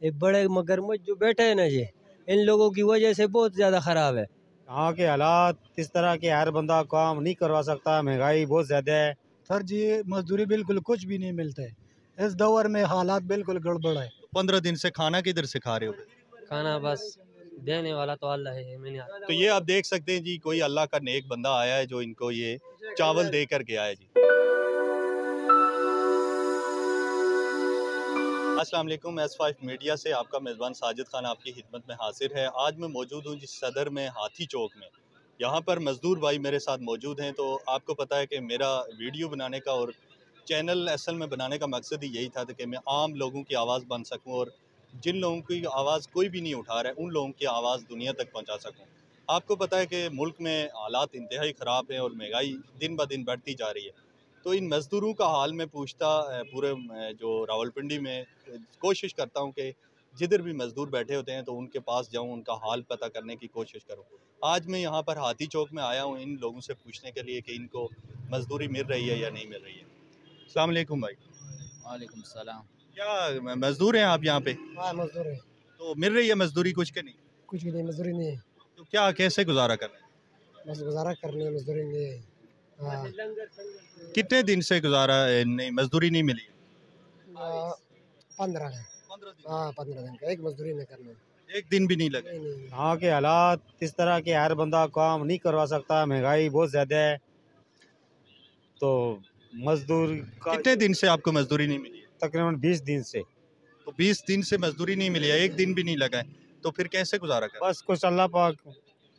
ये बड़े मगरमच्छ जो बैठे हैं ना ये, इन लोगों की वजह से बहुत ज़्यादा ख़राब है। यहाँ के हालात इस तरह के, हर बंदा काम नहीं करवा सकता, महंगाई बहुत ज़्यादा है। सर जी मजदूरी बिल्कुल कुछ भी नहीं मिलता है इस दौर में, हालात बिल्कुल गड़बड़ है। 15 दिन से खाना किधर से खा रहे हो? खाना बस देने वाला तो अल्लाह है, मैंने तो ये आप देख सकते हैं जी, कोई अल्लाह का नेक बंदा आया है जो इनको ये चावल दे कर गया है जी। अस्सलाम वालेकुम, S5 मीडिया से आपका मेज़बान साजिद खान आपकी खिदमत में हाजिर है। आज मैं मौजूद हूँ जिस सदर में हाथी चौक में। यहाँ पर मज़दूर भाई मेरे साथ मौजूद हैं। तो आपको पता है कि मेरा वीडियो बनाने का और चैनल असल में बनाने का मकसद ही यही था कि मैं आम लोगों की आवाज़ बन सकूँ और जिन लोगों की आवाज़ कोई भी नहीं उठा रहा है उन लोगों की आवाज़ दुनिया तक पहुँचा सकूँ। आपको पता है कि मुल्क में हालात इंतहाई ख़राब हैं और महंगाई दिन ब दिन बढ़ती जा रही है। तो इन मज़दूरों का हाल मैं पूछता पूरे जो रावलपिंडी में कोशिश करता हूँ कि जिधर भी मज़दूर बैठे होते हैं तो उनके पास जाऊँ, उनका हाल पता करने की कोशिश करूँ। आज मैं यहाँ पर हाथी चौक में आया हूँ इन लोगों से पूछने के लिए कि इनको मज़दूरी मिल रही है या नहीं मिल रही है। अस्सलाम वालेकुम भाई। वालेकुम सलाम। क्या मज़दूर हैं आप यहाँ पे? हाँ मजदूर है, तो मिल रही है मज़दूरी कुछ के नहीं? कुछ भी नहीं, मजदूरी नहीं है, तो क्या कैसे गुजारा कर रहे हैं? बस गुजारा करने मजदूरी नहीं है। हाँ, कितने दिन से गुजारा नहीं, मज़दूरी नहीं मिली? 15 है। 15 दिन। हाँ 15 दिन का, एक मजदूरी नहीं करना। एक दिन भी नहीं लगे? नहीं नहीं। यहाँ के हालात इस तरह के, हर बंदा काम नहीं करवा सकता, महंगाई बहुत ज़्यादा है। तो मजदूर का कितने दिन से आपको मज़दूरी नहीं मिली है? तकरीबन 20 दिन से। तो 20 दिन से मजदूरी नहीं मिली है, एक दिन भी नहीं लगा है, तो फिर कैसे गुजारा कर? बस कुछ अल्लाह पाक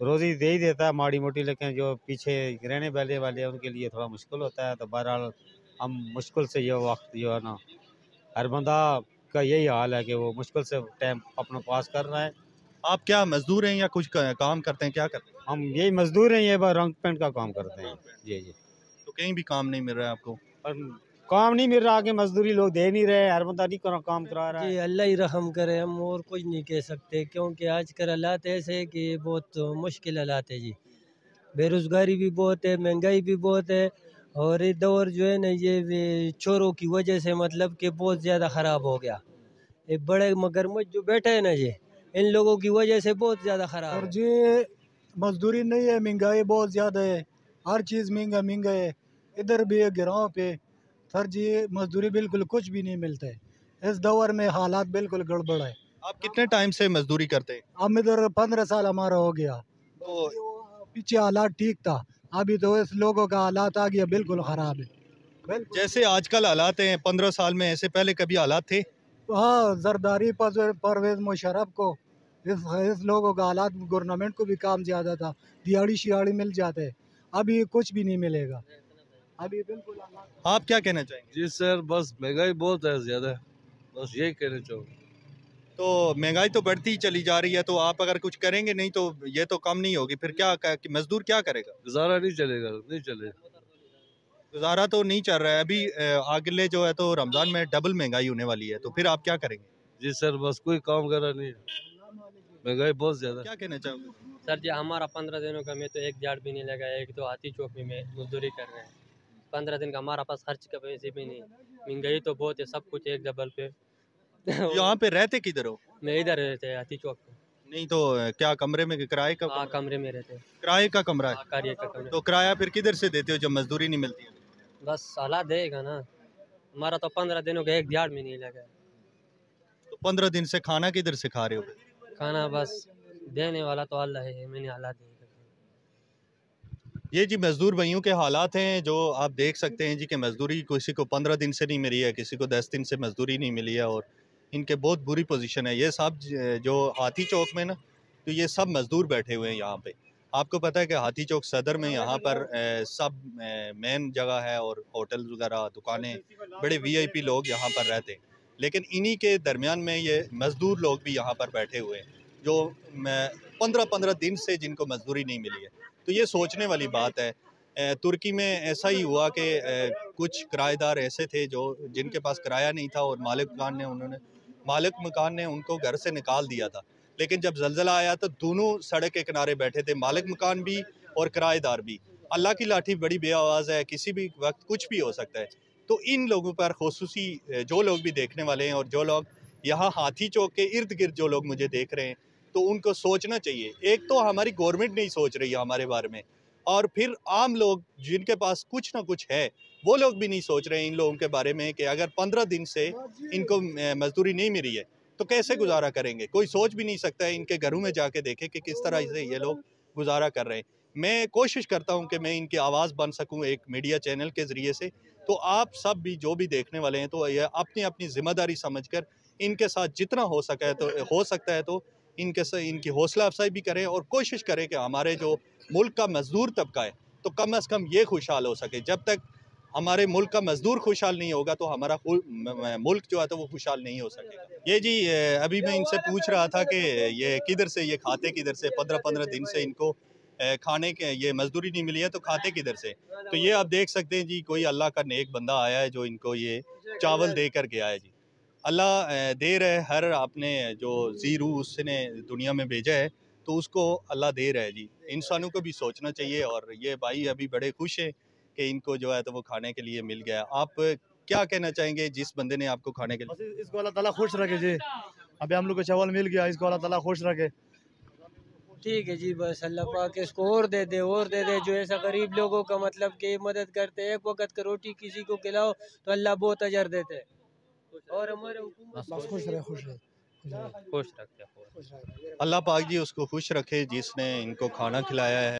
रोज़ी दे ही देता है माड़ी मोटी, लेकिन जो पीछे रहने वाले हैं उनके लिए थोड़ा मुश्किल होता है। तो बहरहाल हम मुश्किल से ये वक्त जो है ना, हर बंदा का यही हाल है कि वो मुश्किल से टाइम अपना पास कर रहा है। आप क्या मजदूर हैं या कुछ काम करते हैं, क्या करते हैं? हम यही मजदूर हैं, ये बस रंग पेंट का काम करते हैं। जी जी। तो कहीं भी काम नहीं मिल रहा है आपको? पर काम नहीं मिल रहा, आगे मजदूरी लोग दे नहीं रहे, हर बंदा नहीं काम करा रहा जी है। अल्लाह ही रहम करे, हम और कुछ नहीं कह सकते क्योंकि आजकल हालात ऐसे है कि बहुत मुश्किल हालात है जी। बेरोज़गारी भी बहुत है, महंगाई भी बहुत है और ये दौर जो है ना ये चोरों की वजह से मतलब कि बहुत ज़्यादा ख़राब हो गया। ये बड़े मगरमच्छ जो बैठे हैं ना ये, इन लोगों की वजह से बहुत ज़्यादा ख़राब सर है। जी मजदूरी नहीं है, महंगाई बहुत ज़्यादा है, हर चीज़ महंगा महंगा है। इधर भी है गिराव पे, सर जी मजदूरी बिल्कुल कुछ भी नहीं मिलता है इस दौर में, हालात बिल्कुल गड़बड़ है। आप कितने टाइम से मजदूरी करते हैं? हम इधर 15 साल हमारा हो गया। तो पीछे हालात ठीक था, अभी तो इस लोगों का हालात आ गया बिल्कुल ख़राब है बिल्कुल। जैसे आजकल हालात हैं, 15 साल में ऐसे पहले कभी हालात थे? हाँ जरदारी परवेज मुशर्रफ को इस लोगों का हालात, गवर्नमेंट को भी काम ज़्यादा था, दिहाड़ी शिहाड़ी मिल जाते, अभी कुछ भी नहीं मिलेगा, अभी बिल्कुल हालात। आप क्या कहना चाहेंगे? जी सर, बस महंगाई बहुत है ज़्यादा, बस यही कहना चाहूँगा। तो महंगाई तो बढ़ती ही चली जा रही है, तो आप अगर कुछ करेंगे नहीं तो ये तो कम नहीं होगी, फिर कि मजदूर क्या करेगा? गुजारा नहीं चलेगा, नहीं चलेगा। गुजारा तो नहीं चल रहा है अभी। अगले जो है तो रमज़ान में डबल महंगाई होने वाली है, तो फिर आप क्या करेंगे? जी सर, बस कोई काम करा नहीं है, महंगाई बहुत ज़्यादा। क्या कहना चाहोगे? सर जी हमारा 15 दिनों का में तो एक दिहाड़ भी नहीं लगा है, एक तो हाथी चौक में मजदूरी कर रहे हैं। 15 दिन का हमारा पास खर्च का पैसे भी नहीं, महंगाई तो बहुत है, सब कुछ एक डबल पे। यहाँ पे रहते किधर हो? मैं इधर रहते हैं हाथी चौक पे। नहीं तो क्या कमरे में, किराए का हाँ कमरे में रहते हैं। किराए का कमरा है? हाँ कार्य का कमरे। तो किराया फिर किधर से देते हो जब मजदूरी नहीं मिलती है? बस हालात देगा ना, हमारा तो 15 दिनों का एक दिहाड़ में नहीं लगा है। तो 15 दिन से खाना किधर से खा रहे हो? खाना बस देने वाला तो अल्लाह है, मैंने हालात नहीं करते। ये जी मजदूर भाइयों के हालात हैं जो आप देख सकते हैं जी कि मजदूरी किसी को 15 दिन से नहीं मिली है, किसी को 10 दिन से मजदूरी नहीं मिली है और इनके बहुत बुरी पोजीशन है। ये सब जो हाथी चौक में ना, तो ये सब मजदूर बैठे हुए हैं यहाँ पे। आपको पता है कि हाथी चौक सदर में यहाँ पर सब मेन जगह है और होटल वगैरह, दुकानें, बड़े वीआईपी लोग यहाँ पर रहते हैं। लेकिन इन्हीं के दरमियान में ये मज़दूर लोग भी यहाँ पर बैठे हुए हैं जो 15-15 दिन से जिनको मजदूरी नहीं मिली है। तो ये सोचने वाली बात है। तुर्की में ऐसा ही हुआ कि कुछ किराएदार ऐसे थे जो जिनके पास किराया नहीं था और मालिक मकान ने उनको घर से निकाल दिया था। लेकिन जब ज़लज़ला आया तो दोनों सड़क के किनारे बैठे थे, मालिक मकान भी और किराएदार भी। अल्लाह की लाठी बड़ी बेआवाज़ है, किसी भी वक्त कुछ भी हो सकता है। तो इन लोगों पर ख़ुसूसी जो लोग भी देखने वाले हैं और जो लोग यहाँ हाथी चौक के इर्द गिर्द जो लोग मुझे देख रहे हैं, तो उनको सोचना चाहिए। एक तो हमारी गवर्नमेंट नहीं सोच रही है हमारे बारे में, और फिर आम लोग जिनके पास कुछ ना कुछ है, वो लोग भी नहीं सोच रहे हैं इन लोगों के बारे में कि अगर 15 दिन से इनको मजदूरी नहीं मिली है तो कैसे गुजारा करेंगे। कोई सोच भी नहीं सकता है। इनके घरों में जाके देखे कि किस तरह से ये लोग गुजारा कर रहे हैं। मैं कोशिश करता हूं कि मैं इनकी आवाज़ बन सकूं एक मीडिया चैनल के ज़रिए से। तो आप सब भी जो भी देखने वाले हैं, तो ये अपनी अपनी जिम्मेदारी समझकर इनके साथ जितना हो सकता है तो इनकी हौसला अफजाई भी करें और कोशिश करें कि हमारे जो मुल्क का मजदूर तबका है तो कम अज़ कम ये खुशहाल हो सके। जब तक हमारे मुल्क का मजदूर खुशहाल नहीं होगा तो हमारा मुल्क जो है तो वो खुशहाल नहीं हो सकेगा। ये जी अभी मैं इनसे पूछ रहा था कि ये किधर से ये खाते किधर से, 15-15 दिन से इनको खाने के ये मजदूरी नहीं मिली है तो खाते किधर से। तो ये आप देख सकते हैं जी, कोई अल्लाह का नेक बंदा आया है जो इनको ये चावल दे कर गया है जी। अल्लाह दे रहा है, हर आपने जो ज़ीरू उसने दुनिया में भेजा है तो उसको अल्लाह दे रहा है जी। इंसानों को भी सोचना चाहिए। और ये भाई अभी बड़े खुश हैं कि इनको जो है तो वो खाने के लिए मिल गया। आप क्या कहना चाहेंगे जिस बंदे ने आपको खाने के लिए? बस इसको अल्लाह ताला खुश रखे जी। अभी हम लोग को चावल मिल गया, इसको अल्लाह ताला खुश रखे। ठीक है जी, बस अल्लाह पाक इसको और दे दे, और दे दे। जो ऐसा गरीब लोगों का मतलब कि मदद करते हैं, एक वक्त का रोटी किसी को खिलाओ तो अल्लाह बहुत अजर देते हैं। और हमारे बस खुश रहे, खुश रहे, खुश रखते हैं। अल्लाह पाक जी उसको खुश रखे जिसने इनको खाना खिलाया है।